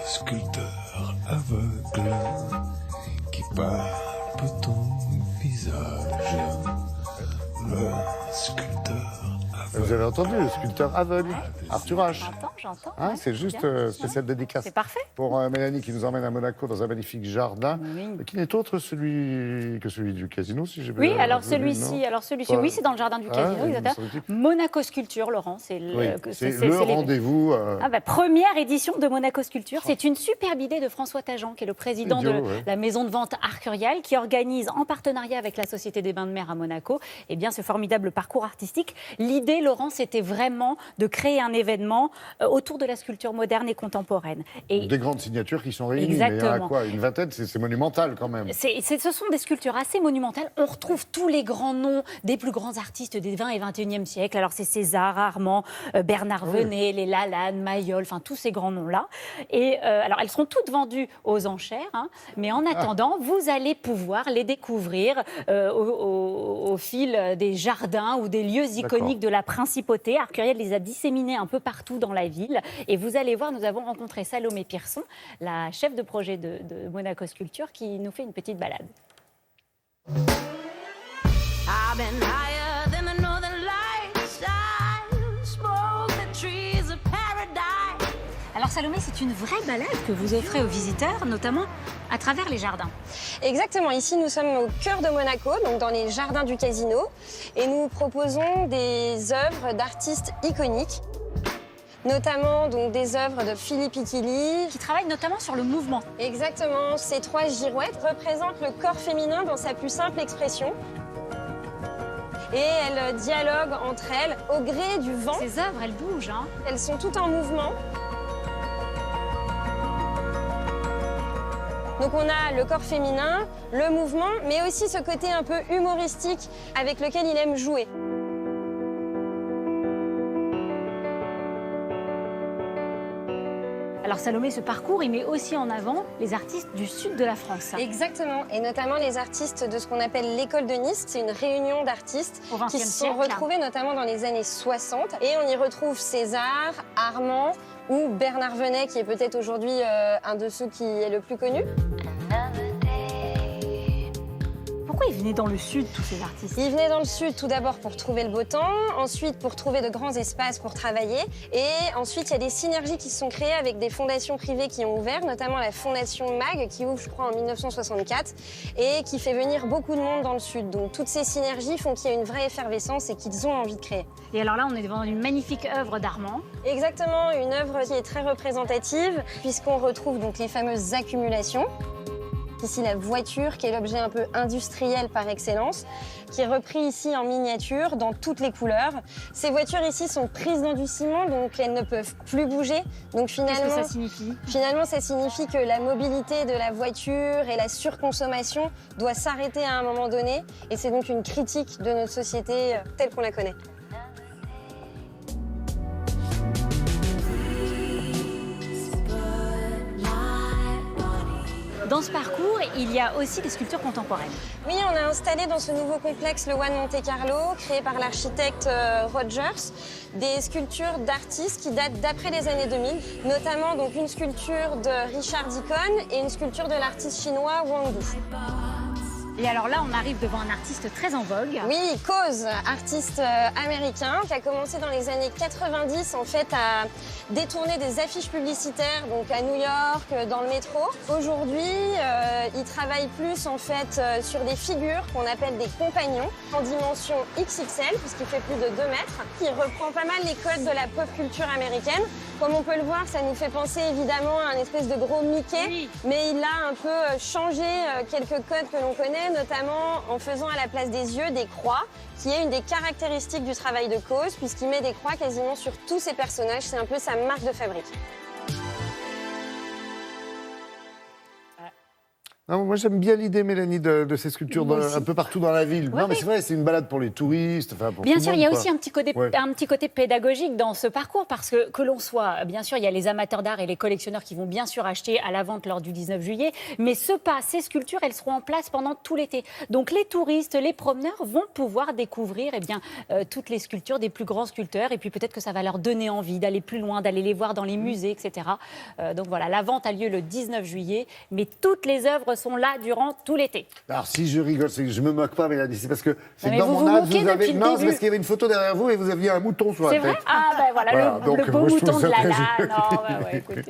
sculpteur aveugle qui palpe ton visage. Le sculpteur aveugle. Vous avez entendu, le sculpteur aveugle, Arthur H. J'entends. Hein, Ouais, c'est juste spécial dédicace. C'est parfait. Pour Mélanie qui nous emmène à Monaco dans un magnifique jardin, qui n'est autre que celui du casino, si j'ai bien Oui, alors retenu, celui-ci, non oui, c'est dans le jardin du casino, exactement. Monaco Sculpture, Laurent, c'est le rendez-vous. Première édition de Monaco Sculpture. C'est une superbe idée de François Tajan, qui est le président de la maison de vente Arcurial, qui organise en partenariat avec la Société des Bains de Mer à Monaco, ce formidable parcours artistique. L'idée, Laurent, c'était vraiment de créer un événement autour de la sculpture moderne et contemporaine. Et des grandes signatures qui sont réunies. Exactement. Mais il y en a quoi, une vingtaine, c'est monumental quand même. Ce sont des sculptures assez monumentales. On retrouve tous les grands noms des plus grands artistes des 20 et 21e siècle. Alors c'est César, Armand, Bernard Venet, les Lalanne, Mayol, enfin tous ces grands noms-là. Et alors elles seront toutes vendues aux enchères, mais en attendant, vous allez pouvoir les découvrir au fil des jardins ou des lieux iconiques de la principauté. Arcurial les a disséminés un peu partout dans la ville. Et vous allez voir, nous avons rencontré Salomé Pierson, la chef de projet de Monaco Sculpture, qui nous fait une petite balade. Alors Salomé, c'est une vraie balade que vous offrez aux visiteurs, notamment à travers les jardins. Exactement, ici nous sommes au cœur de Monaco, donc dans les jardins du casino, et nous proposons des œuvres d'artistes iconiques. Notamment donc, des œuvres de Philippe Ikili. Qui travaille notamment sur le mouvement. Exactement, ces 3 girouettes représentent le corps féminin dans sa plus simple expression. Et elles dialoguent entre elles au gré du vent. Ces œuvres, elles bougent. Elles sont toutes en mouvement. Donc on a le corps féminin, le mouvement, mais aussi ce côté un peu humoristique avec lequel il aime jouer. Alors Salomé, ce parcours, il met aussi en avant les artistes du sud de la France. Exactement, et notamment les artistes de ce qu'on appelle l'école de Nice. C'est une réunion d'artistes qui se sont retrouvés notamment dans les années 60. Et on y retrouve César, Armand ou Bernard Venet, qui est peut-être aujourd'hui un de ceux qui est le plus connu. Pourquoi ils venaient dans le sud, tous ces artistes? Ils venaient dans le sud tout d'abord pour trouver le beau temps, ensuite pour trouver de grands espaces pour travailler, et ensuite il y a des synergies qui se sont créées avec des fondations privées qui ont ouvert, notamment la fondation MAG qui ouvre je crois en 1964 et qui fait venir beaucoup de monde dans le sud. Donc toutes ces synergies font qu'il y a une vraie effervescence et qu'ils ont envie de créer. Et alors là on est devant une magnifique œuvre d'Armand. Exactement, une œuvre qui est très représentative puisqu'on retrouve donc les fameuses accumulations. Ici, la voiture, qui est l'objet un peu industriel par excellence, qui est repris ici en miniature, dans toutes les couleurs. Ces voitures ici sont prises dans du ciment, donc elles ne peuvent plus bouger. Donc finalement, qu'est-ce que ça signifie? Finalement, ça signifie que la mobilité de la voiture et la surconsommation doit s'arrêter à un moment donné. Et c'est donc une critique de notre société telle qu'on la connaît. Dans ce parcours, il y a aussi des sculptures contemporaines. Oui, on a installé dans ce nouveau complexe le One Monte Carlo, créé par l'architecte Rogers, des sculptures d'artistes qui datent d'après les années 2000, notamment donc une sculpture de Richard Deacon et une sculpture de l'artiste chinois Wang Du. Et alors là, on arrive devant un artiste très en vogue. Oui, Cause, artiste américain qui a commencé dans les années 90 en fait à détourner des affiches publicitaires donc à New York, dans le métro. Aujourd'hui, il travaille plus en fait sur des figures qu'on appelle des compagnons en dimension XXL puisqu'il fait plus de 2 mètres. Il reprend pas mal les codes de la pop culture américaine. Comme on peut le voir, ça nous fait penser évidemment à un espèce de gros Mickey, mais il a un peu changé quelques codes que l'on connaît, notamment en faisant à la place des yeux des croix, qui est une des caractéristiques du travail de Cause, puisqu'il met des croix quasiment sur tous ses personnages. C'est un peu sa marque de fabrique. Non, moi j'aime bien l'idée, Mélanie, de ces sculptures un peu partout dans la ville. Ouais, non, mais ouais. c'est vrai, c'est une balade pour les touristes. Enfin, pour Bien tout le sûr, monde, il y a quoi. aussi un petit côté pédagogique dans ce parcours parce que l'on soit, bien sûr, il y a les amateurs d'art et les collectionneurs qui vont bien sûr acheter à la vente lors du 19 juillet, mais ces sculptures, elles seront en place pendant tout l'été. Donc les touristes, les promeneurs vont pouvoir découvrir toutes les sculptures des plus grands sculpteurs et puis peut-être que ça va leur donner envie d'aller plus loin, d'aller les voir dans les musées, etc. Donc voilà, la vente a lieu le 19 juillet, mais toutes les œuvres sont là durant tout l'été. Alors si je rigole, c'est que je me moque pas, Mélanie, c'est parce que c'est mais dans vous mon vous âge, moquez vous avez... depuis le Non, c'est début. parce qu'il y avait une photo derrière vous et vous aviez un mouton sur C'est la tête. vrai? Ah ben voilà, Voilà, le donc, beau moi, je trouve mouton ça de la très lane. joli. Non, ouais, écoutez.